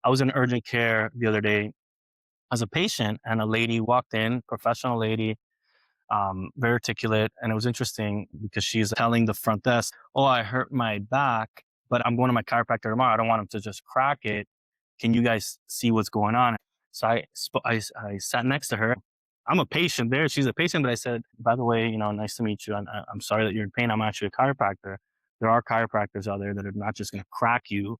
I was in urgent care the other day as a patient, and a lady walked in, professional lady, very articulate. And it was interesting because she's telling the front desk, "Oh, I hurt my back, but I'm going to my chiropractor tomorrow. I don't want him to just crack it. Can you guys see what's going on?" So I sat next to her. I'm a patient there. She's a patient, but I said, "By the way, nice to meet you. I'm sorry that you're in pain. I'm actually a chiropractor. There are chiropractors out there that are not just going to crack you.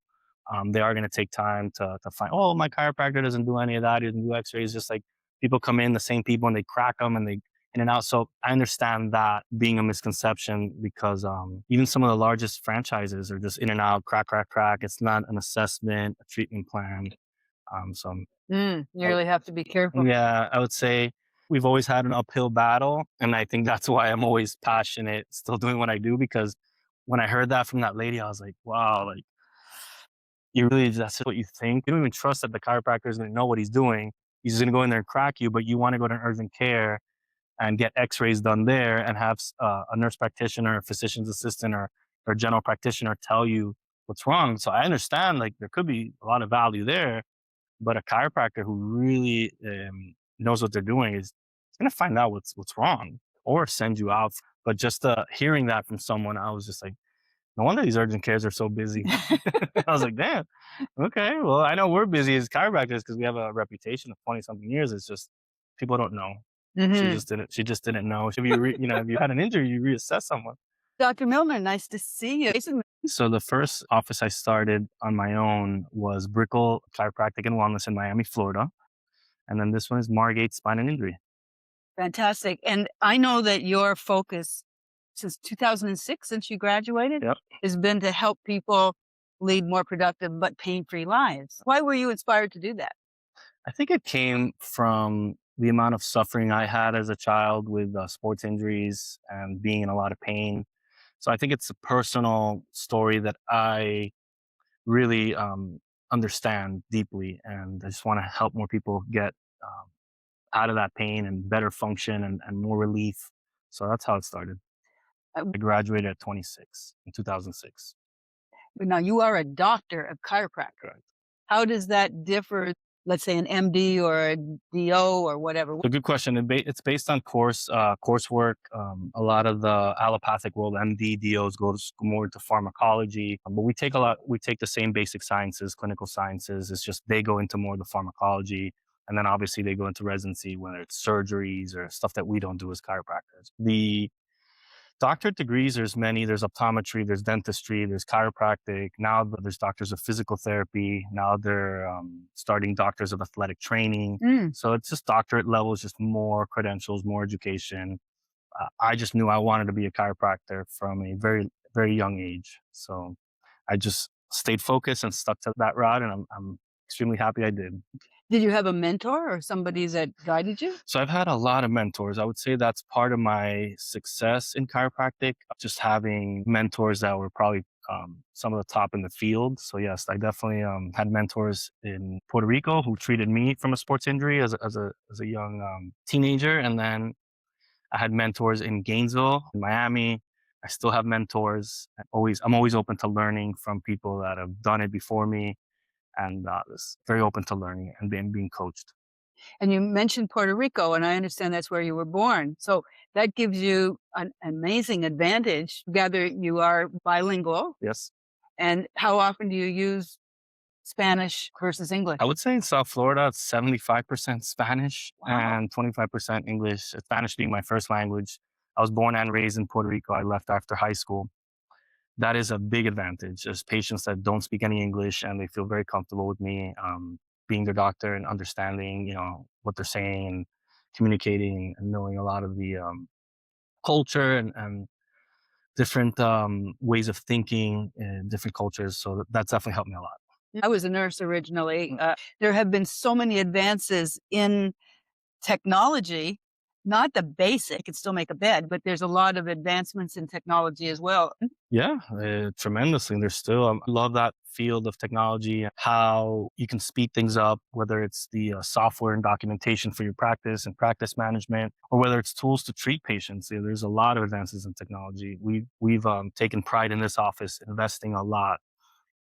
They are going to take time to find, oh, my chiropractor doesn't do any of that. He doesn't do x-rays. Just like people come in, the same people, and they crack them and they in and out." So I understand that being a misconception because even some of the largest franchises are just in and out, crack, crack, crack. It's not an assessment, a treatment plan. So You really have to be careful. yeah, I would say we've always had an uphill battle. And I think that's why I'm always passionate, still doing what I do, because when I heard that from that lady, I was like, wow, like you really, that's what you think. You don't even trust that the chiropractor is going to know what he's doing. He's just going to go in there and crack you, but you want to go to urgent care and get x-rays done there and have a nurse practitioner, a physician's assistant, or general practitioner tell you what's wrong. So I understand like there could be a lot of value there, but a chiropractor who really knows what they're doing is going to find out what's wrong or send you out. But just hearing that from someone, I was just like, no wonder these urgent cares are so busy. I was like, damn, okay, well, I know we're busy as chiropractors because we have a reputation of 20 something years. It's just people don't know. Hmm. She just didn't know. If if you had an injury, you reassess someone. Dr. Milner, nice to see you. Jayson, So the first office I started on my own was Brickell Chiropractic and Wellness in Miami, Florida. And then this one is Margate Spine and Injury. fantastic. And I know that your focus since 2006, since you graduated, Yep. has been to help people lead more productive but pain-free lives. Why were you inspired to do that? I think it came from the amount of suffering I had as a child with sports injuries and being in a lot of pain. So I think it's a personal story that I really understand deeply, and I just want to help more people get um, out of that pain and better function and more relief. So that's how it started. Uh, I graduated at 26 in 2006. Now, you are a doctor of chiropractic. Correct. How does that differ, let's say, an MD or a DO or whatever? So good question. It's based on coursework. A lot of the allopathic world, MD, DOs goes more into pharmacology, but we take the same basic sciences, clinical sciences. It's just they go into more of the pharmacology. And then obviously they go into residency, whether it's surgeries or stuff that we don't do as chiropractors. The doctorate degrees, there's many. There's optometry, there's dentistry, there's chiropractic. Now there's doctors of physical therapy. Now they're starting doctors of athletic training. Mm. So it's just doctorate level, is just more credentials, more education. I just knew I wanted to be a chiropractor from a very, very young age. So I just stayed focused and stuck to that route, and I'm extremely happy I did. Did you have a mentor or somebody that guided you? So I've had a lot of mentors. I would say that's part of my success in chiropractic, just having mentors that were probably some of the top in the field. So yes, I definitely had mentors in Puerto Rico who treated me from a sports injury as a young teenager, and then I had mentors in Gainesville, in Miami. I still have mentors. I'm always open to learning from people that have done it before me, and just very open to learning and being coached. And you mentioned Puerto Rico, and I understand that's where you were born. So that gives you an amazing advantage. Gather you are bilingual. Yes. And how often do you use Spanish versus English? I would say in South Florida, it's 75% Spanish Wow. and 25% English, Spanish being my first language. I was born and raised in Puerto Rico. I left after high school. That is a big advantage. There's patients that don't speak any English and they feel very comfortable with me being their doctor and understanding, what they're saying and communicating and knowing a lot of the culture and different ways of thinking in different cultures. So that's definitely helped me a lot. I was a nurse originally. There have been so many advances in technology, not the basic, can still make a bed, but there's a lot of advancements in technology as well. Yeah, tremendously. There's still, I love that field of technology, how you can speed things up, whether it's the software and documentation for your practice and practice management, or whether it's tools to treat patients. Yeah, there's a lot of advances in technology. We've taken pride in this office, investing a lot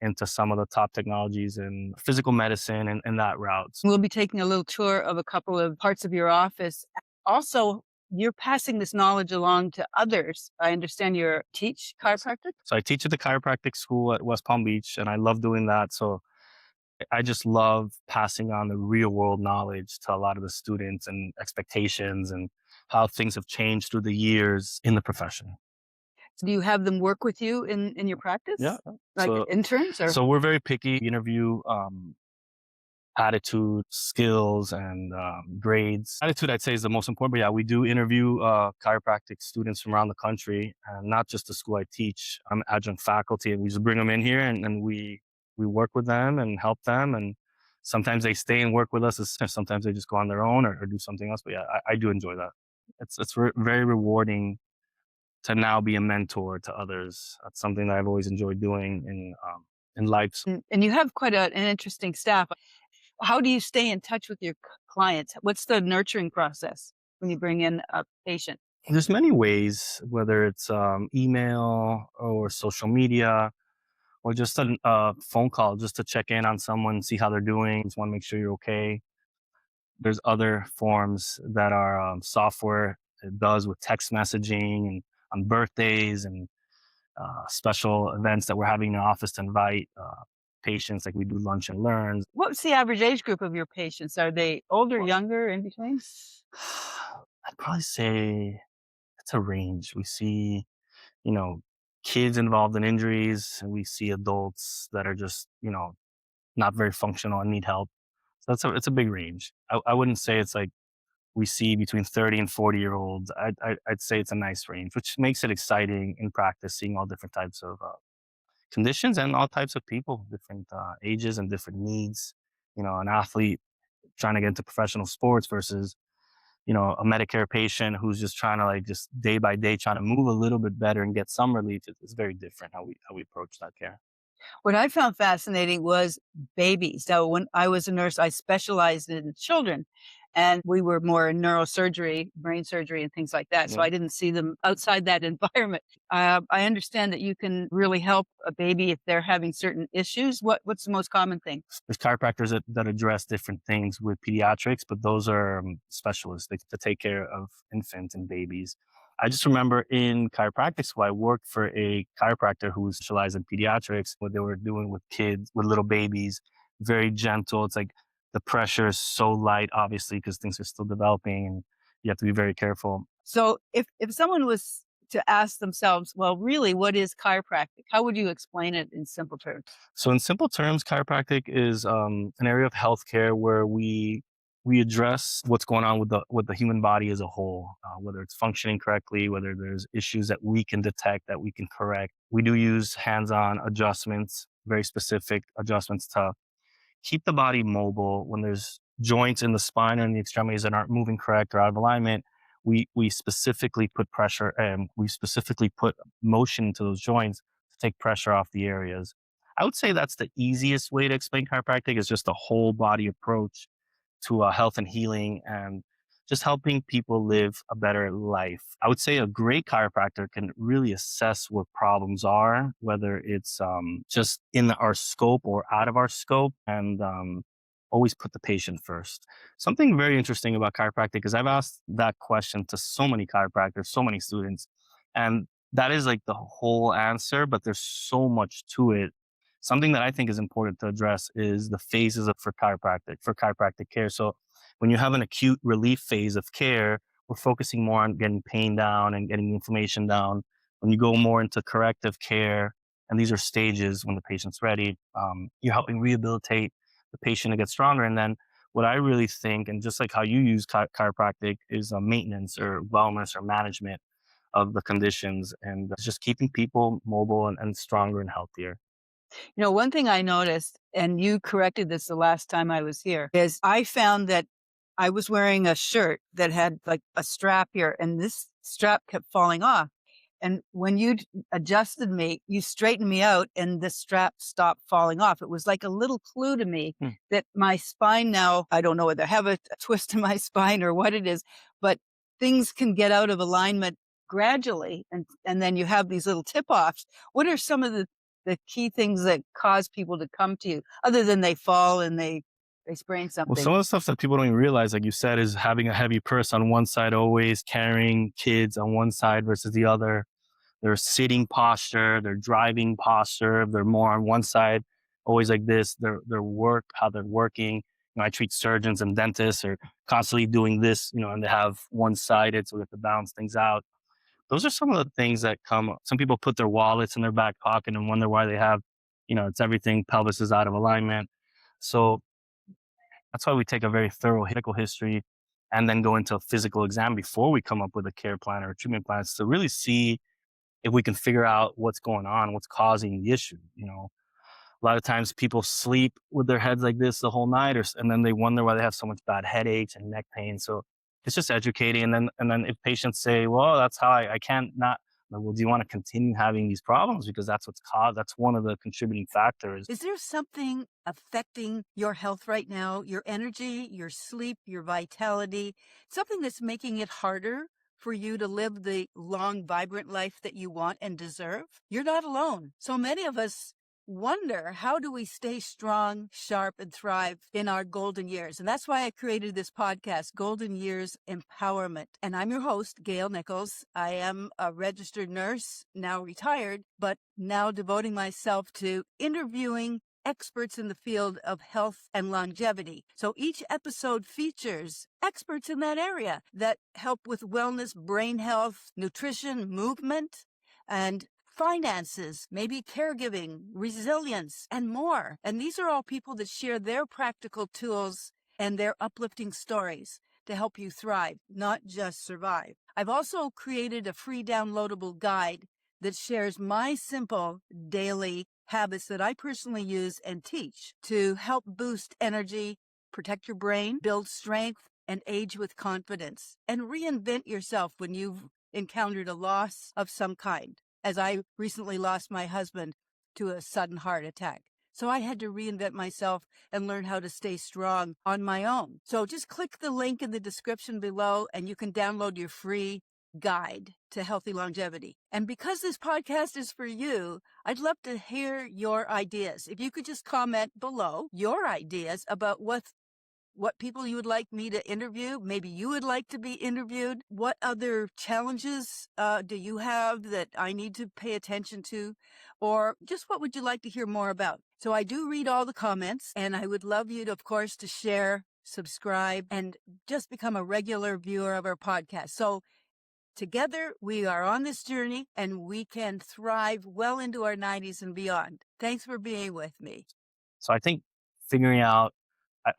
into some of the top technologies in physical medicine and that route. We'll be taking a little tour of a couple of parts of your office. Also, you're passing this knowledge along to others. I understand you teach chiropractic. So I teach at the chiropractic school at West Palm Beach, and I love doing that. So I just love passing on the real world knowledge to a lot of the students and expectations and how things have changed through the years in the profession. Do you have them work with you in your Yeah. practice? Like So interns or? so we're very picky. We interview attitude, skills, and grades. Attitude, I'd say, is the most important. But yeah, we do interview chiropractic students from around the country, and not just the school I teach. I'm adjunct faculty, and we just bring them in here, and we work with them and help them. And sometimes they stay and work with us. Sometimes they just go on their own or do something else. But yeah, I do enjoy that. It's very rewarding to now be a mentor to others. That's something that I've always enjoyed doing in life. And you have quite an interesting staff. How do you stay in touch with your clients? What's the nurturing process when you bring in a patient? There's many ways, whether it's email or social media or just a phone call just to check in on someone, see how they're doing. Just want to make sure you're okay. There's other forms that are software it does with text messaging and on birthdays and special events that we're having in the office to invite patients. Like we do lunch and learns. What's the average age group of your patients? Are they older, younger, in between? I'd probably say it's a range. We see, you know, kids involved in injuries, and we see adults that are just, not very functional and need help. So it's a big range. I wouldn't say it's like we see between 30 and 40-year-olds. I'd say it's a nice range, which makes it exciting in practice, seeing all different types of conditions and all types of people, different ages and different needs. An athlete trying to get into professional sports versus a Medicare patient who's just trying to like just day by day trying to move a little bit better and get some relief. It's very different how we approach that care. What I found fascinating was babies. So when I was a nurse, I specialized in children, and we were more in neurosurgery, brain surgery, and things like that. So Yeah. I didn't see them outside that environment. I understand that you can really help a baby if they're having certain issues. What's the most common thing? There's chiropractors that address different things with pediatrics, but those are specialists to take care of infants and babies. I just remember in chiropractic school, I worked for a chiropractor who was specialized in pediatrics. What they were doing with kids, with little babies, very gentle. It's like the pressure is so light, obviously, because things are still developing, and you have to be very careful. So if someone was to ask themselves, well, really, what is chiropractic? How would you explain it in simple terms? So, in simple terms, chiropractic is an area of healthcare where we address what's going on with the human body as a whole, whether it's functioning correctly, whether there's issues that we can detect that we can correct. We do use hands-on adjustments, very specific adjustments to keep the body mobile when there's joints in the spine and the extremities that aren't moving correct or out of alignment. We specifically put pressure and we specifically put motion into those joints to take pressure off the areas. I would say that's the easiest way to explain chiropractic is just a whole body approach to health and healing and just helping people live a better life. I would say a great chiropractor can really assess what problems are, whether it's just in our scope or out of our scope, and always put the patient first. Something very interesting about chiropractic is I've asked that question to so many chiropractors, so many students, and that is like the whole answer, but there's so much to it. Something that I think is important to address is the phases for chiropractic care. So when you have an acute relief phase of care, we're focusing more on getting pain down and getting inflammation down. When you go more into corrective care, and these are stages when the patient's ready, you're helping rehabilitate the patient to get stronger. And then what I really think, and just like how you use chiropractic, is maintenance or wellness or management of the conditions and just keeping people mobile and stronger and healthier. One thing I noticed, and you corrected this the last time I was here, is I found that I was wearing a shirt that had like a strap here, and this strap kept falling off. And when you adjusted me, you straightened me out, and the strap stopped falling off. It was like a little clue to me that my spine now, I don't know whether I have a twist in my spine or what it is, but things can get out of alignment gradually. And then you have these little tip offs. What are some of the the key things that cause people to come to you, other than they fall and they sprain Well, something? some of the stuff that people don't even realize, like you said, is having a heavy purse on one side, always carrying kids on one side versus the other. Their sitting posture, their driving posture, they're more on one side, always like this. Their work, how they're working. I treat surgeons and dentists are constantly doing this, and they have one-sided, so we have to balance things out. Those are some of the things that come. Some people put their wallets in their back pocket and wonder why they have, it's everything. Pelvis is out of alignment. So that's why we take a very thorough medical history and then go into a physical exam before we come up with a care plan or a treatment plan to really see if we can figure out what's going on, what's causing the issue. A lot of times people sleep with their heads like this the whole night, and then they wonder why they have so much bad headaches and neck pain. So it's just educating. And then if patients say, well, that's how I can't not, well, do you want to continue having these problems? Because that's what's caused, that's one of the contributing factors. Is there something affecting your health right now, your energy, your sleep, your vitality, something that's making it harder for you to live the long, vibrant life that you want and deserve? You're not alone. So many of us wonder, how do we stay strong, sharp, and thrive in our golden years? And that's why I created this podcast, Golden Years Empowerment. And I'm your host, Gail Nichols. I am a registered nurse, now retired, but now devoting myself to interviewing experts in the field of health and longevity. So each episode features experts in that area that help with wellness, brain health, nutrition, movement, and finances, maybe caregiving, resilience, and more. And these are all people that share their practical tools and their uplifting stories to help you thrive, not just survive. I've also created a free downloadable guide that shares my simple daily habits that I personally use and teach to help boost energy, protect your brain, build strength, and age with confidence, and reinvent yourself when you've encountered a loss of some kind. As I recently lost my husband to a sudden heart attack. So I had to reinvent myself and learn how to stay strong on my own. So just click the link in the description below and you can download your free guide to healthy longevity. And because this podcast is for you, I'd love to hear your ideas. If you could just comment below your ideas about what people you would like me to interview. Maybe you would like to be interviewed. What other challenges do you have that I need to pay attention to? Or just what would you like to hear more about? So I do read all the comments, and I would love you to, of course, to share, subscribe, and just become a regular viewer of our podcast. So together, we are on this journey, and we can thrive well into our 90s and beyond. Thanks for being with me. So I think figuring out,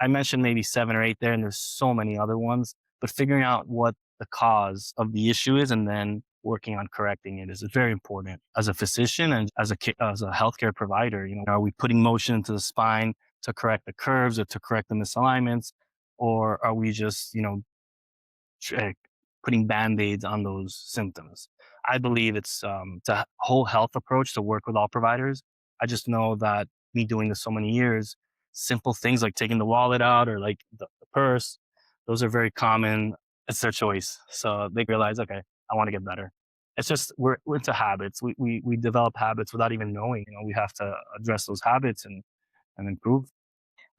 I mentioned maybe 7 or 8 there, and there's so many other ones, but figuring out what the cause of the issue is and then working on correcting it is very important as a physician and as a healthcare provider. Are we putting motion into the spine to correct the curves or to correct the misalignments, or are we just, tr- putting band-aids on those symptoms? I believe it's a whole health approach to work with all providers. I just know that me doing this so many years, simple things like taking the wallet out or like the purse, those are very common. It's their choice. So they realize, okay, I want to get better. It's just we're into habits. We develop habits without even knowing. We have to address those habits and improve.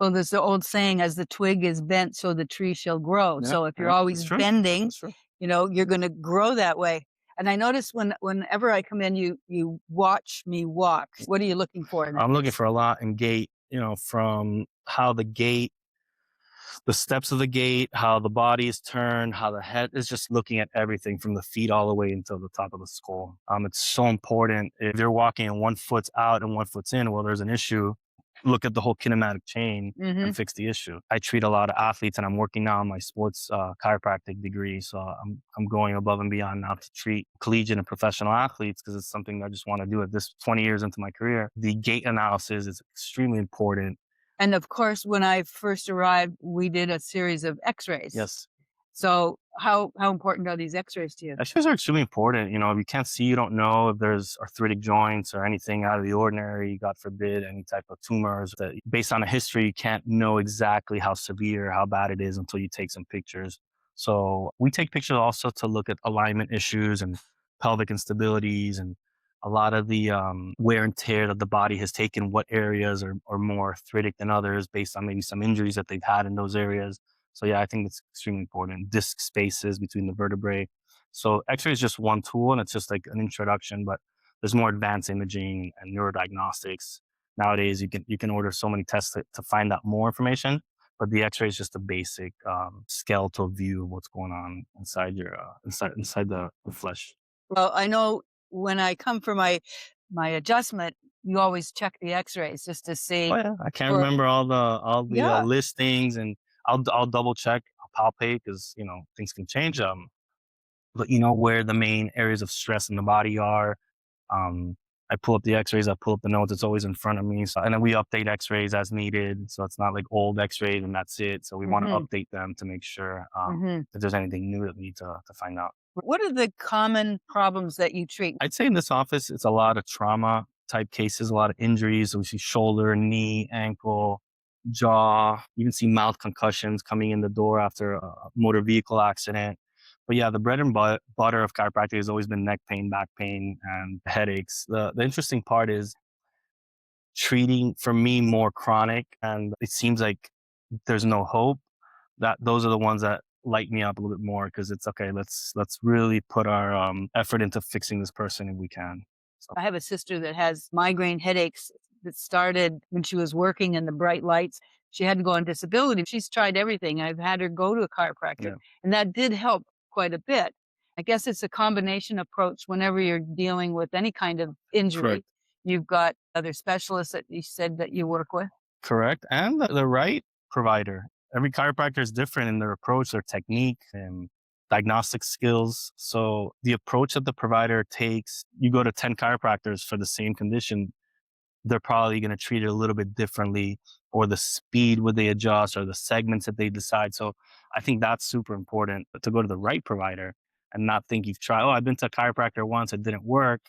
Well, there's the old saying, as the twig is bent, so the tree shall grow. Yeah, So if you're yeah, that's always true. bending, That's true. you're going to grow that way. And I notice whenever I come in, you watch me walk. What are you looking for in that? I'm looking for a lot in gait, from how the steps of the gait, how the body is turned, how the head is, just looking at everything from the feet all the way until the top of the skull. It's so important. If you're walking and one foot's out and one foot's in, well, there's an issue. Look at the whole kinematic chain and fix the issue. I treat a lot of athletes, and I'm working now on my sports chiropractic degree. So I'm going above and beyond now to treat collegiate and professional athletes because it's something I just want to do at this 20 years into my career. The gait analysis is extremely important. And of course, when I first arrived, we did a series of x-rays. Yes. So how important are these x-rays to you? X-rays are extremely important. If you can't see, you don't know if there's arthritic joints or anything out of the ordinary, God forbid, any type of tumors. That based on a history, you can't know exactly how severe, how bad it is until you take some pictures. So we take pictures also to look at alignment issues and pelvic instabilities and a lot of the wear and tear that the body has taken, what areas are more arthritic than others based on maybe some injuries that they've had in those areas. So yeah, I think it's extremely important. Disc spaces between the vertebrae. So X-ray is just one tool, and it's just like an introduction, but there's more advanced imaging and neurodiagnostics. Nowadays, you can order so many tests to find out more information, but the X-ray is just a basic skeletal view of what's going on inside your inside the flesh. Well, I know when I come for my adjustment, you always check the X-rays just to Oh see yeah, I can't for remember all the yeah. listings, and I'll double check, I'll palpate because things can change. But where the main areas of stress in the body are. Um, I pull up the X-rays, I pull up the notes. It's always in front of me, and then we update X-rays as needed. So it's not like old X-rays and that's it. So we want to Mhm, update them to make sure mhm. if there's anything new that we need to find out. What are the common problems that you treat? I'd say in this office, it's a lot of trauma type cases, a lot of injuries. So we see shoulder, knee, ankle, jaw. You can see mouth concussions coming in the door after a motor vehicle accident. But yeah, the bread and butter of chiropractic has always been neck pain, back pain, and headaches. The interesting part is treating, for me, more chronic, and it seems like there's no hope. That those are the ones that light me up a little bit more because it's okay. Let's really put our effort into fixing this person if we can. So I have a sister that has migraine headaches that started when she was working in the bright lights. She had to go on disability. She's tried everything. I've had her go to a chiropractor, yeah, and that did help quite a bit. I guess it's a combination approach whenever you're dealing with any kind of injury. correct. You've got other specialists that you said that you work with. Correct. And the right provider. Every chiropractor is different in their approach, their technique, and diagnostic skills. So the approach that the provider takes, you go to 10 chiropractors for the same condition, they're probably going to treat it a little bit differently, or the speed would they adjust, or the segments that they decide. So I think that's super important to go to the right provider and not think you've tried, oh, I've been to a chiropractor once, it didn't work.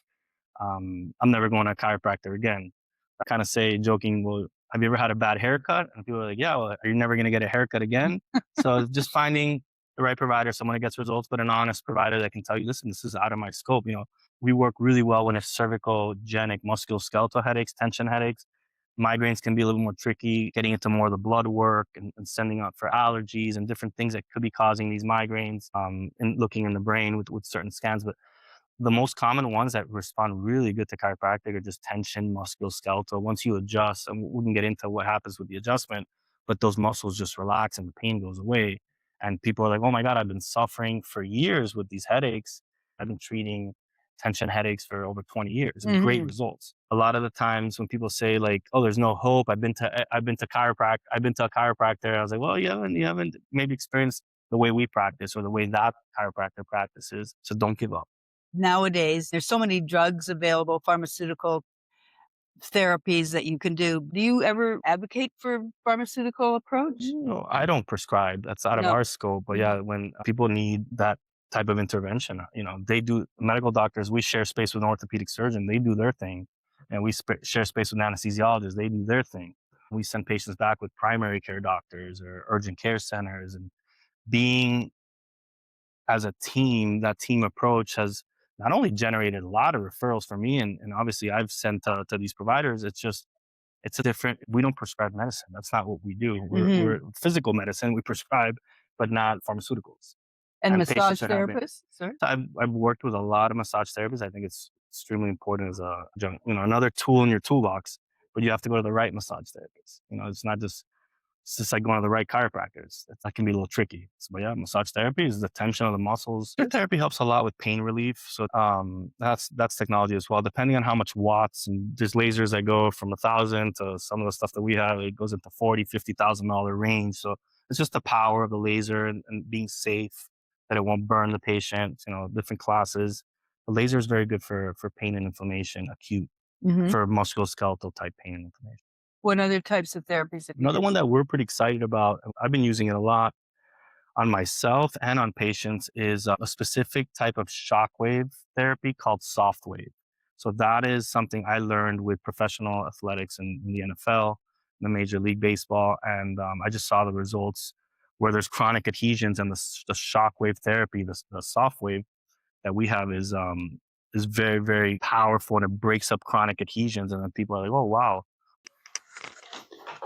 I'm never going to a chiropractor again. I kind of say joking, well, have you ever had a bad haircut? And people are like, yeah, well, are you never going to get a haircut again? So just finding the right provider, someone that gets results, but an honest provider that can tell you, listen, this is out of my scope. We work really well when it's cervical, genic, musculoskeletal headaches, tension headaches. Migraines can be a little more tricky, getting into more of the blood work and sending out for allergies and different things that could be causing these migraines, and looking in the brain with certain scans. But the most common ones that respond really good to chiropractic are just tension, musculoskeletal. Once you adjust, and we can get into what happens with the adjustment, but those muscles just relax and the pain goes away. And people are like, oh my God, I've been suffering for years with these headaches. I've been treating tension headaches for over 20 years and great Mhm. results. A lot of the times when people say like, oh, there's no hope, I've been to a chiropractor. I was like, well, you haven't maybe experienced the way we practice or the way that chiropractor practices. So don't give up. Nowadays, there's so many drugs available, pharmaceutical therapies that you can do. Do you ever advocate for pharmaceutical approach? No, I don't prescribe. That's out of No. our scope. But Mhm. yeah, when people need that type of intervention, they do. Medical doctors, we share space with an orthopedic surgeon. They do their thing, and we share space with anesthesiologists. They do their thing. We send patients back with primary care doctors or urgent care centers, and being as a team, that team approach has not only generated a lot of referrals for me, and obviously I've sent to these providers. It's a different. We don't prescribe medicine. That's not what we do. Mhm. We're physical medicine. We prescribe, but not pharmaceuticals. And And patients massage are happy. therapists, sir? So I've worked with a lot of massage therapists. I think it's extremely important as another tool in your toolbox. But you have to go to the right massage therapist. It's just like going to the right chiropractors. That can be a little tricky. But yeah, massage therapy is the tension of the muscles. Your therapy helps a lot with pain relief. So that's technology as well. Depending on how much watts, and there's lasers that go from 1,000 to some of the stuff that we have, it goes into $40,000, $50,000 range. So it's just the power of the laser and being safe that it won't burn the patient. Different classes. The laser is very good for pain and inflammation, acute, Mhm. for musculoskeletal type pain and inflammation. What other types of therapies have you Another one used? that we're pretty excited about, I've been using it a lot on myself and on patients, is a specific type of shockwave therapy called soft wave. So that is something I learned with professional athletics in the NFL, in the Major League Baseball, and I just saw the results where there's chronic adhesions, and the shockwave therapy, the soft wave that we have is is very, very powerful, and it breaks up chronic adhesions. And then people are like, oh, wow.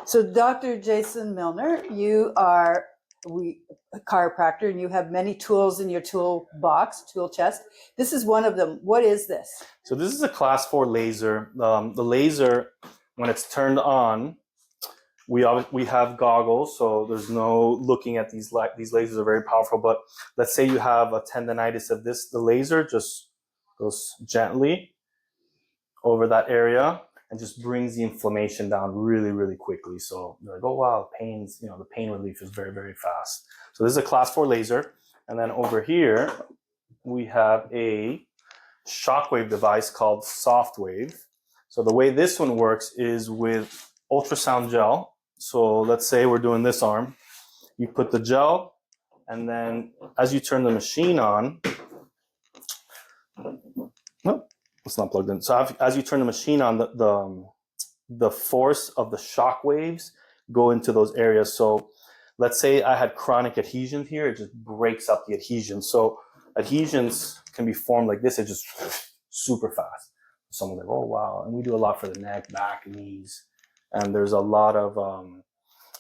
So Dr. Jayson Milner, you are a chiropractor, and you have many tools in your tool chest. This is one of them. What is this? So this is a class 4 laser. The laser, when it's turned on, we have goggles, so there's no looking at these lasers are very powerful. But let's say you have a tendonitis of this, the laser just goes gently over that area and just brings the inflammation down really, really quickly. So you're like, oh wow, the pain relief is very, very fast. So this is a class 4 laser. And then over here, we have a shockwave device called SoftWave. So the way this one works is with ultrasound gel. So let's say we're doing this arm. You put the gel, and then as you turn the machine on, nope, it's not plugged in. So as you turn the machine on, the force of the shock waves go into those areas. So let's say I had chronic adhesions here, it just breaks up the adhesions. So adhesions can be formed like this, it just super fast. Someone's like, oh wow. And we do a lot for the neck, back, knees. And there's a lot of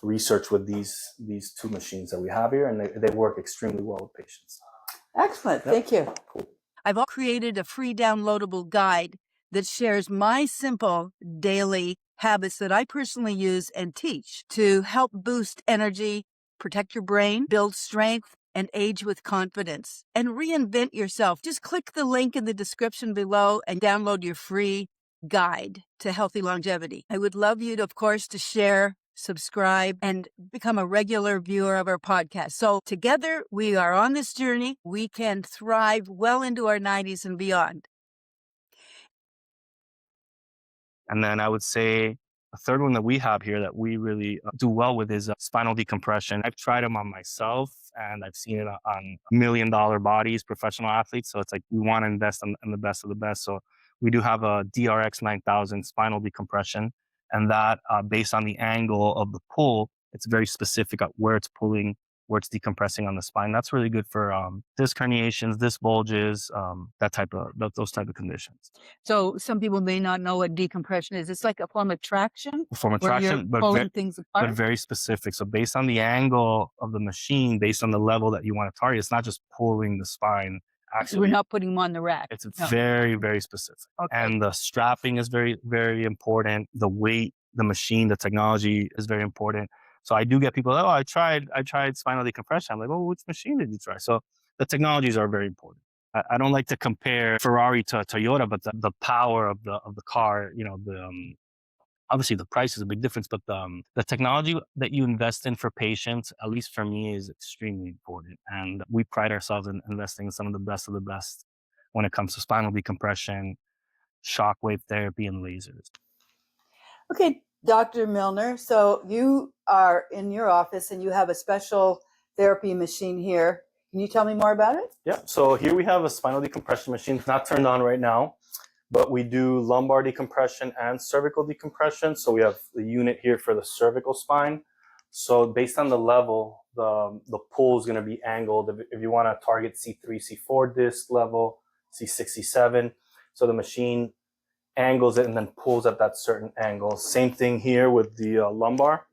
research with these two machines that we have here, and they work extremely well with patients. Excellent. Yep. Thank you. Cool. I've created a free downloadable guide that shares my simple daily habits that I personally use and teach to help boost energy, protect your brain, build strength, and age with confidence. And reinvent yourself. Just click the link in the description below and download your free guide to healthy longevity. I would love you to, of course, to share, subscribe, and become a regular viewer of our podcast. So together we are on this journey. We can thrive well into our 90s and beyond. And then I would say a third one that we have here that we really do well with is spinal decompression. I've tried them on myself, and I've seen it on $1 million bodies, professional athletes. So it's like we want to invest in the best of the best. So we do have a DRX 9000 spinal decompression, and that based on the angle of the pull, it's very specific at where it's pulling, where it's decompressing on the spine. That's really good for disc herniations, disc bulges, those type of conditions. So some people may not know what decompression is. It's like a form of traction. But things apart. But very specific. So based on the angle of the machine, based on the level that you want to target, it's not just pulling the spine. Actually, we're not putting them on the rack. It's very, very specific. Okay. And the strapping is very, very important. The weight, the machine, the technology is very important. So I do get people, oh, I tried spinal decompression. I'm like, oh, which machine did you try? So the technologies are very important. I don't like to compare Ferrari to Toyota, but the power of the car, obviously the price is a big difference, but the technology that you invest in for patients, at least for me, is extremely important. And we pride ourselves in investing in some of the best when it comes to spinal decompression, shockwave therapy, and lasers. Okay, Dr. Milner, so you are in your office and you have a special therapy machine here. Can you tell me more about it? Yeah, so here we have a spinal decompression machine. It's not turned on right now, but we do lumbar decompression and cervical decompression. So we have the unit here for the cervical spine. So based on the level, the pull is going to be angled. If you want to target C3, C4 disc level, C6, C7. So the machine angles it and then pulls at that certain angle. Same thing here with the lumbar.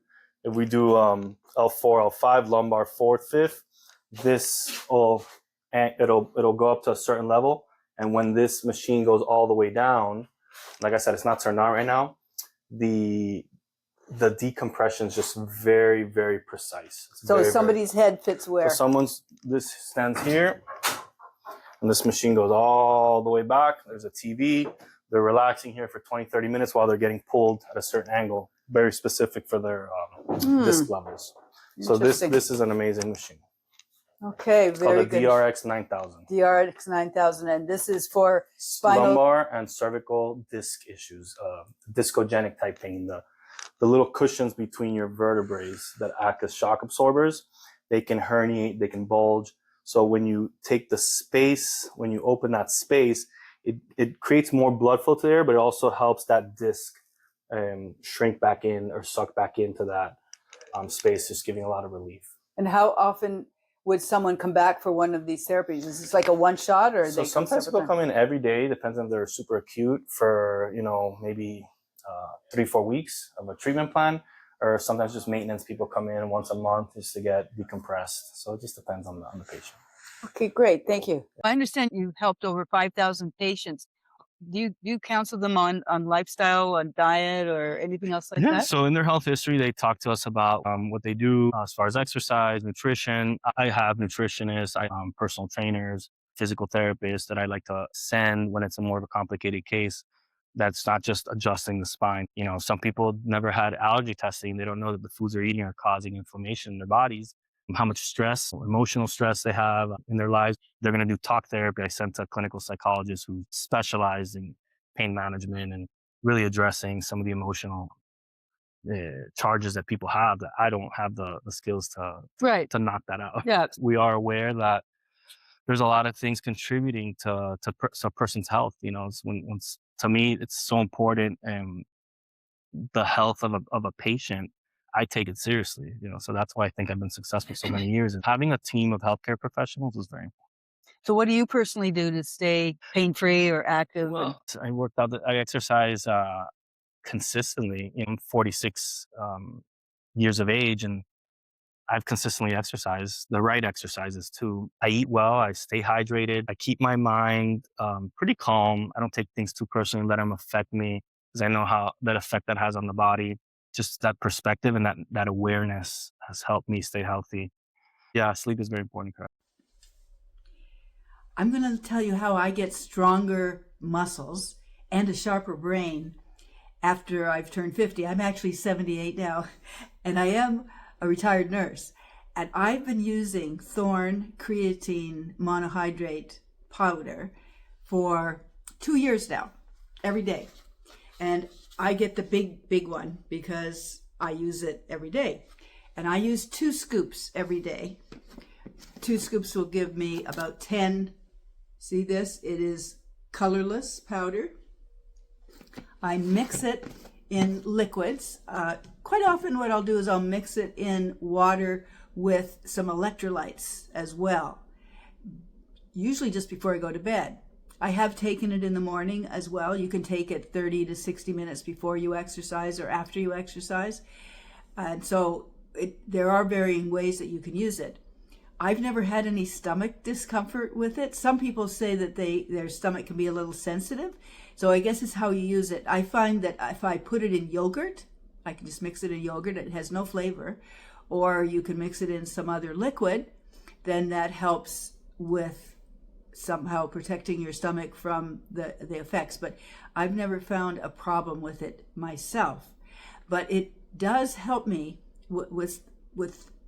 If we do L4, L5, lumbar 4th, 5th, it'll go up to a certain level. And when this machine goes all the way down, like I said, it's not turned on right now, the decompression is just very, very precise. So somebody's head fits where? So this stands here, and this machine goes all the way back. There's a TV. They're relaxing here for 20, 30 minutes while they're getting pulled at a certain angle, very specific for their disc levels. So this is an amazing machine. Okay, very good. It's called the DRX 9000. DRX 9000, and this is for lumbar and cervical disc issues, discogenic type pain. The little cushions between your vertebrae that act as shock absorbers, they can herniate, they can bulge. So when you take the space, when you open that space, it creates more blood flow to there, but it also helps that disc shrink back in or suck back into that space, just giving a lot of relief. And how often would someone come back for one of these therapies? Is this like a one shot, or So they come sometimes several people times? come in every day, depends on if they're super acute for, maybe 3-4 weeks of a treatment plan, or sometimes just maintenance. People come in once a month just to get decompressed. So it just depends on the patient. Okay, great. Thank you. I understand you've helped over 5,000 patients. Do you counsel them on lifestyle, on diet, or anything else like Yeah. that? So in their health history, they talk to us about what they do as far as exercise, nutrition. I have nutritionists, personal trainers, physical therapists that I like to send when it's a more of a complicated case. That's not just adjusting the spine. Some people never had allergy testing. They don't know that the foods they're eating are causing inflammation in their bodies. How much stress, emotional stress they have in their lives. They're going to do talk therapy. I sent a clinical psychologist who specialized in pain management and really addressing some of the emotional charges that people have that I don't have the skills Right. to knock that out. Yeah. We are aware that there's a lot of things contributing to a person's health. To me, it's so important, and the health of a patient, I take it seriously. So that's why I think I've been successful so many years. And having a team of healthcare professionals is very important. So what do you personally do to stay pain-free or active? Well, I worked out. I exercise consistently. I'm 46 years of age, and I've consistently exercised the right exercises too. I eat well. I stay hydrated. I keep my mind pretty calm. I don't take things too personally, let them affect me, because I know how that effect that has on the body. Just that perspective and that awareness has helped me stay healthy. Yeah, sleep is very important. Correct. I'm going to tell you how I get stronger muscles and a sharper brain after I've turned 50. I'm actually 78 now, and I am a retired nurse. And I've been using Thorne creatine monohydrate powder for 2 years now, every day. And I get the big one because I use it every day. And I use 2 scoops every day. 2 scoops will give me about 10. See this? It is colorless powder. I mix it in liquids. Quite often what I'll do is I'll mix it in water with some electrolytes as well, usually just before I go to bed. I have taken it in the morning as well. You can take it 30 to 60 minutes before you exercise or after you exercise. And so there are varying ways that you can use it. I've never had any stomach discomfort with it. Some people say that their stomach can be a little sensitive. So I guess it's how you use it. I find that if I put it in yogurt, I can just mix it in yogurt. It has no flavor. Or you can mix it in some other liquid. Then that helps with somehow protecting your stomach from the effects. But I've never found a problem with it myself. But it does help me with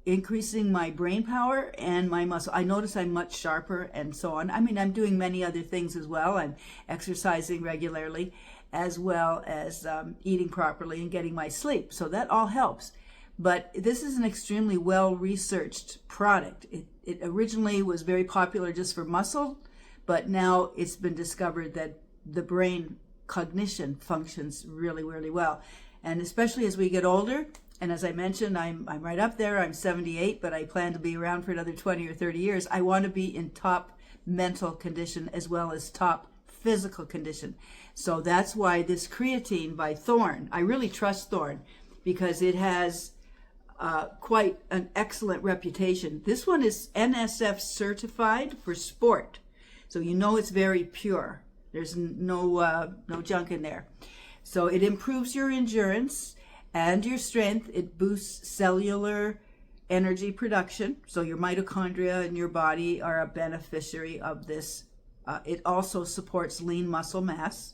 increasing my brain power and my muscle. I notice I'm much sharper and so on. I mean, I'm doing many other things as well. I'm exercising regularly, as well as eating properly and getting my sleep. So that all helps. But this is an extremely well-researched product. It originally was very popular just for muscle, but now it's been discovered that the brain cognition functions really, really well. And especially as we get older, and as I mentioned, I'm right up there. I'm 78, but I plan to be around for another 20 or 30 years. I want to be in top mental condition as well as top physical condition. So that's why this creatine by Thorne, I really trust Thorne because it has quite an excellent reputation. This one is NSF certified for sport. So you know it's very pure. There's no junk in there. So it improves your endurance and your strength. It boosts cellular energy production. So your mitochondria in your body are a beneficiary of this. It also supports lean muscle mass.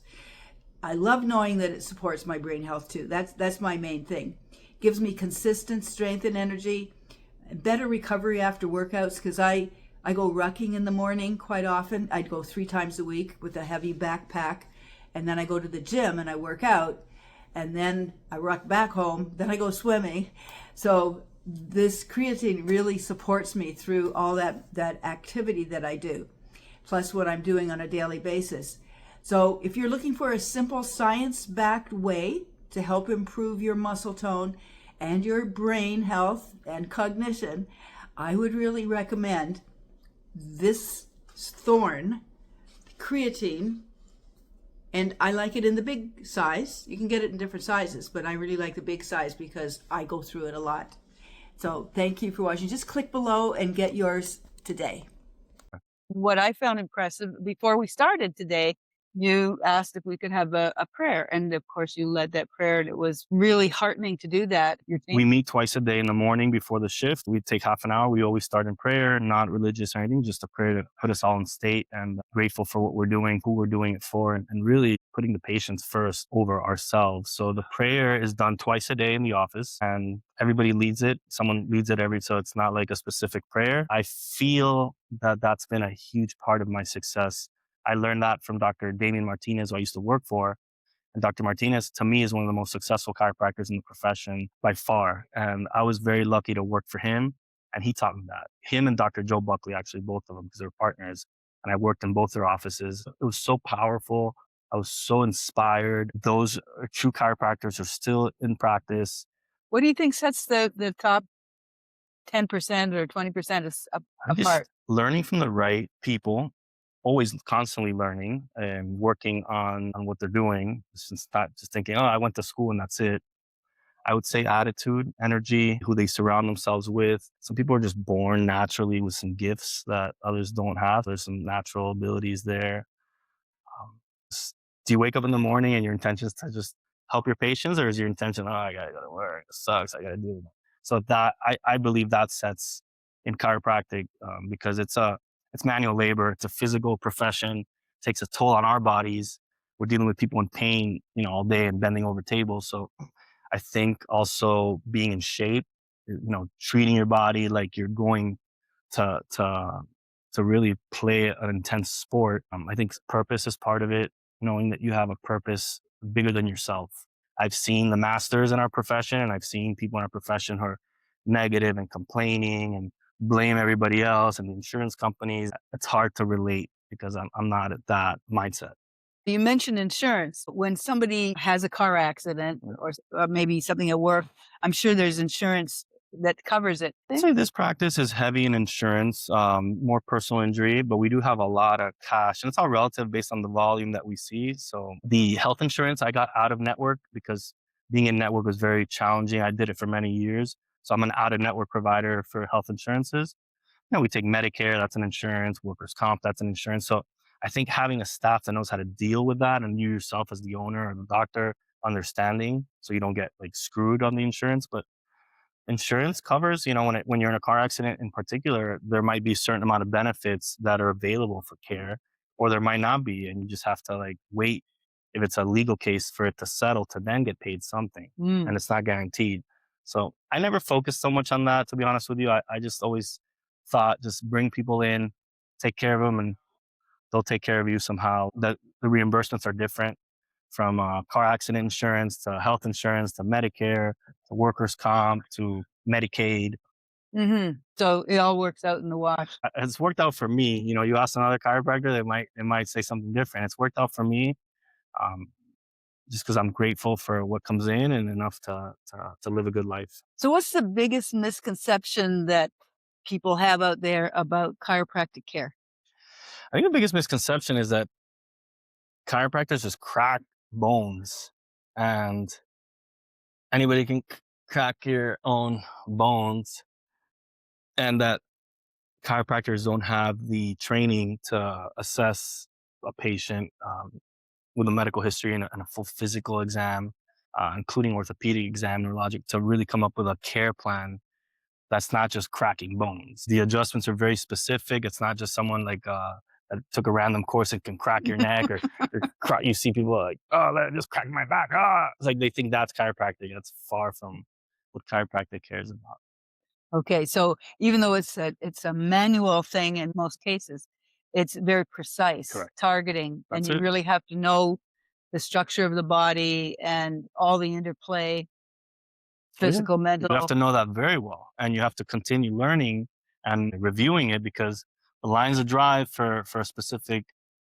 I love knowing that it supports my brain health too. That's my main thing. Gives me consistent strength and energy, better recovery after workouts, because I go rucking in the morning quite often. I'd go 3 times a week with a heavy backpack, and then I go to the gym and I work out, and then I ruck back home, then I go swimming. So this creatine really supports me through all that activity that I do, plus what I'm doing on a daily basis. So if you're looking for a simple science-backed way to help improve your muscle tone and your brain health and cognition, I would really recommend this thorn, creatine, and I like it in the big size. You can get it in different sizes, but I really like the big size because I go through it a lot. So thank you for watching. Just click below and get yours today. What I found impressive, before we started today, you asked if we could have a prayer. And of course, you led that prayer, and it was really heartening to do that. We meet twice a day in the morning before the shift. We take half an hour. We always start in prayer, not religious or anything, just a prayer to put us all in state and grateful for what we're doing, who we're doing it for, and really putting the patients first over ourselves. So the prayer is done twice a day in the office, and everybody leads it. Someone leads it so it's not like a specific prayer. I feel that that's been a huge part of my success. I learned that from Dr. Damian Martinez, who I used to work for. And Dr. Martinez, to me, is one of the most successful chiropractors in the profession by far. And I was very lucky to work for him. And he taught me that. Him and Dr. Joe Buckley, actually, both of them, because they're partners. And I worked in both their offices. It was so powerful. I was so inspired. Those true chiropractors are still in practice. What do you think sets the top 10% or 20% apart? Learning from the right people, always constantly learning and working on what they're doing. It's not just thinking, oh, I went to school and that's it. I would say attitude, energy, who they surround themselves with. Some people are just born naturally with some gifts that others don't have. There's some natural abilities there. Um, do you wake up in the morning and your intention is to just help your patients, or is your intention, oh, I gotta go to work, it sucks, I gotta do it? So that I believe that sets in chiropractic, because it's manual labor, it's a physical profession, takes a toll on our bodies. We're dealing with people in pain, all day and bending over tables. So I think also being in shape, treating your body like you're going to really play an intense sport. I think purpose is part of it, knowing that you have a purpose bigger than yourself. I've seen the masters in our profession, and I've seen people in our profession who are negative and complaining and blame everybody else and the insurance companies. It's hard to relate because I'm not at that mindset. You mentioned insurance. When somebody has a car accident or maybe something at work, I'm sure there's insurance that covers it. I'd say this practice is heavy in insurance, more personal injury, but we do have a lot of cash, and it's all relative based on the volume that we see. So the health insurance I got out of network because being in network was very challenging. I did it for many years. So I'm an out of network provider for health insurances. We take Medicare, that's an insurance, workers' comp, that's an insurance. So I think having a staff that knows how to deal with that, and you yourself as the owner or the doctor understanding, so you don't get like screwed on the insurance. But insurance covers, when you're in a car accident in particular, there might be a certain amount of benefits that are available for care, or there might not be. And you just have to like wait, if it's a legal case, for it to settle to then get paid something. And it's not guaranteed. So I never focused so much on that, to be honest with you. I just always thought, just bring people in, take care of them, and they'll take care of you somehow. That the reimbursements are different, from car accident insurance to health insurance to Medicare to workers' comp to Medicaid. So it all works out in the wash. It's worked out for me. You ask another chiropractor, they might say something different. It's worked out for me, just because I'm grateful for what comes in and enough to live a good life. So what's the biggest misconception that people have out there about chiropractic care? I think the biggest misconception is that chiropractors just crack bones, and anybody can crack your own bones, and that chiropractors don't have the training to assess a patient with a medical history and a full physical exam, including orthopedic exam, neurologic, to really come up with a care plan that's not just cracking bones. The adjustments are very specific. It's not just someone like that took a random course and can crack your neck, or you see people like, oh, that just cracked my back. It's like they think that's chiropractic. That's far from what chiropractic care is about. Okay, so even though it's a manual thing in most cases, it's very precise. Correct. Targeting, That's and you it. really have to know the structure of the body and all the interplay, physical, mental. You have to know that very well, and you have to continue learning and reviewing it, because the lines of drive for a specific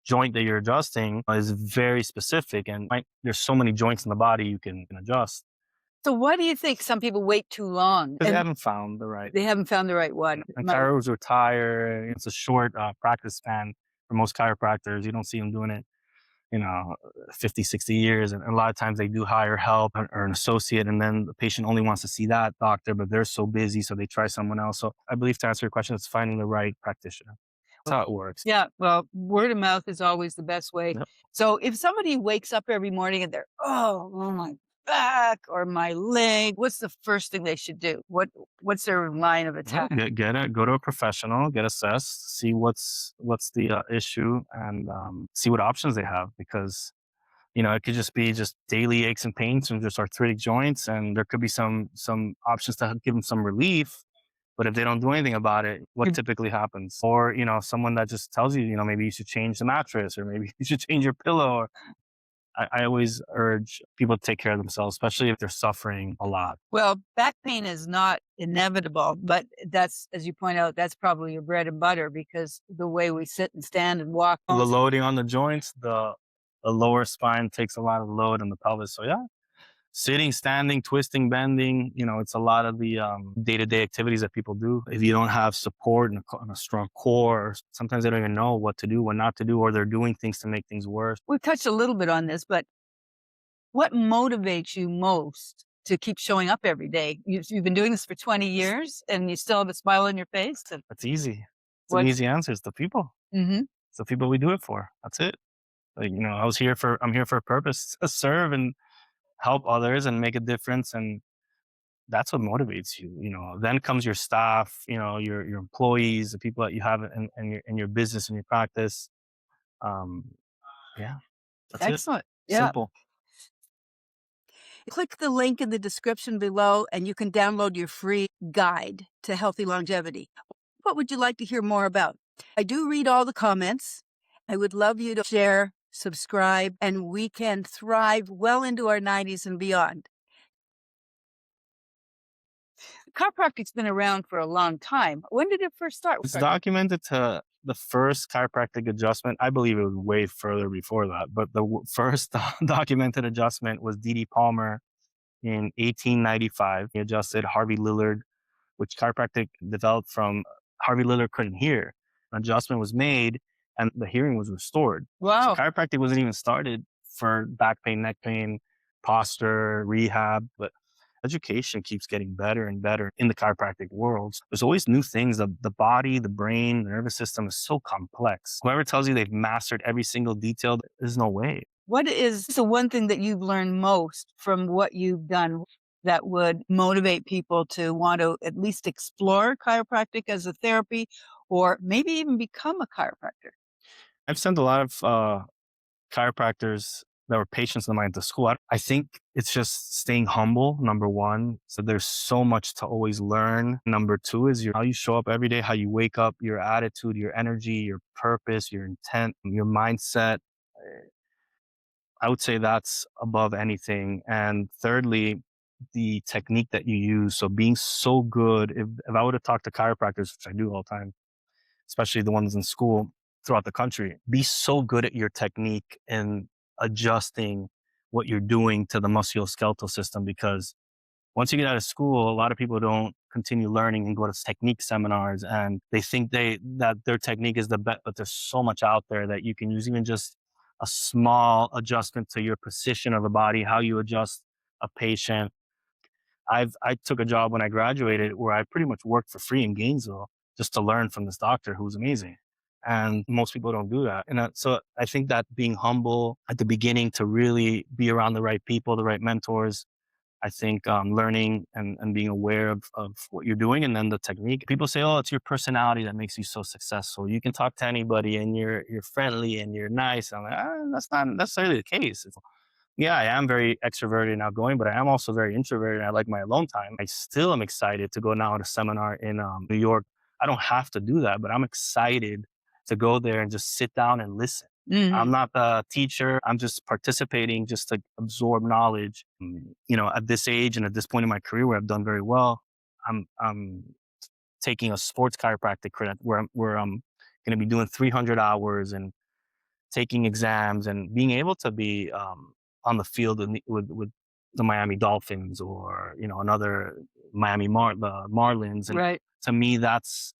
joint that you're adjusting is very specific, and there's so many joints in the body you can adjust. So why do you think some people wait too long? Because they And haven't found the right. they haven't found the right one. And My- chiros retire. It's a short practice span for most chiropractors. You don't see them doing it, 50, 60 years. And a lot of times they do hire help or an associate, and then the patient only wants to see that doctor, but they're so busy, so they try someone else. So I believe, to answer your question, it's finding the right practitioner. That's how it works. Yeah, well, word of mouth is always the best way. Yep. So if somebody wakes up every morning and they're, oh my back or my leg, what's the first thing they should do? What's their line of attack? Go to a professional, get assessed, see what's the issue, and see what options they have, because it could just be daily aches and pains from just arthritic joints, and there could be some options to give them some relief. But if they don't do anything about it, what typically happens? Or, someone that just tells you, maybe you should change the mattress, or maybe you should change your pillow. Or I always urge people to take care of themselves, especially if they're suffering a lot. Well, back pain is not inevitable, but that's, as you point out, that's probably your bread and butter, because the way we sit and stand and walk. The loading on the joints, the lower spine takes a lot of load on the pelvis. So yeah, sitting, standing, twisting, bending, it's a lot of the day-to-day activities that people do. If you don't have support and a strong core, sometimes they don't even know what to do, what not to do, or they're doing things to make things worse. We've touched a little bit on this, but what motivates you most to keep showing up every day? You've been doing this for 20 years and you still have a smile on your face? That's easy. It's an easy answer. It's the people. Mm-hmm. It's the people we do it for. That's it. I'm here for a purpose, to serve and help others and make a difference. And that's what motivates you. Then comes your staff, your employees, the people that you have in your business and your practice. Yeah, that's Excellent. it. Yeah. Simple. Click the link in the description below and you can download your free guide to healthy longevity. What would you like to hear more about? I do read all the comments. I would love you to share, subscribe, and we can thrive well into our 90s and beyond. Chiropractic's been around for a long time. When did it first start? It's documented to the first chiropractic adjustment. I believe it was way further before that, but the first documented adjustment was D.D. Palmer in 1895. He adjusted Harvey Lillard, which chiropractic developed from. Harvey Lillard couldn't hear. An adjustment was made and the hearing was restored. Wow. So chiropractic wasn't even started for back pain, neck pain, posture, rehab, but education keeps getting better and better in the chiropractic world. There's always new things. The body, the brain, the nervous system is so complex. Whoever tells you they've mastered every single detail, there's no way. What is the one thing that you've learned most from what you've done that would motivate people to want to at least explore chiropractic as a therapy, or maybe even become a chiropractor? I've sent a lot of chiropractors that were patients of mine to school. I think it's just staying humble, number one. So there's so much to always learn. Number two is how you show up every day, how you wake up, your attitude, your energy, your purpose, your intent, your mindset. I would say that's above anything. And thirdly, the technique that you use. So being so good, if I would have talked to chiropractors, which I do all the time, especially the ones in school throughout the country, be so good at your technique and adjusting what you're doing to the musculoskeletal system. Because once you get out of school, a lot of people don't continue learning and go to technique seminars, and they think that their technique is the best, but there's so much out there that you can use. Even just a small adjustment to your position of the body, how you adjust a patient. I took a job when I graduated where I pretty much worked for free in Gainesville just to learn from this doctor who was amazing. And most people don't do that. And so I think that being humble at the beginning to really be around the right people, the right mentors, I think learning and being aware of what you're doing, and then the technique. People say, oh, it's your personality that makes you so successful. You can talk to anybody and you're friendly and you're nice. I'm like, that's not necessarily the case. Yeah, I am very extroverted and outgoing, but I am also very introverted and I like my alone time. I still am excited to go now to a seminar in New York. I don't have to do that, but I'm excited to go there and just sit down and listen. Mm-hmm. I'm not the teacher. I'm just participating just to absorb knowledge. At this age and at this point in my career where I've done very well, I'm taking a sports chiropractic credit where I'm going to be doing 300 hours and taking exams and being able to be on the field with the Miami Dolphins or, you know, another the Marlins. And Right. to me, that's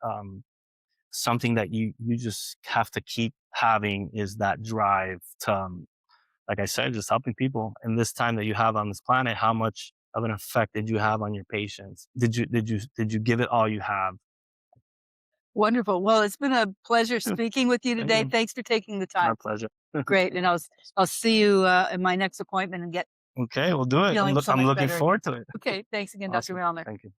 something that you just have to keep having, is that drive to, like I said, just helping people. And this time that you have on this planet, how much of an effect did you have on your patients? Did you give it all you have? Wonderful. Well, it's been a pleasure speaking with you Thank today. you. Thanks for taking the My time. pleasure. Great. And I'll see you in my next appointment and get Okay, we'll do it. feeling so I'm much looking better. forward to it. Okay. Thanks again, Dr. Awesome. Milner. Thank you.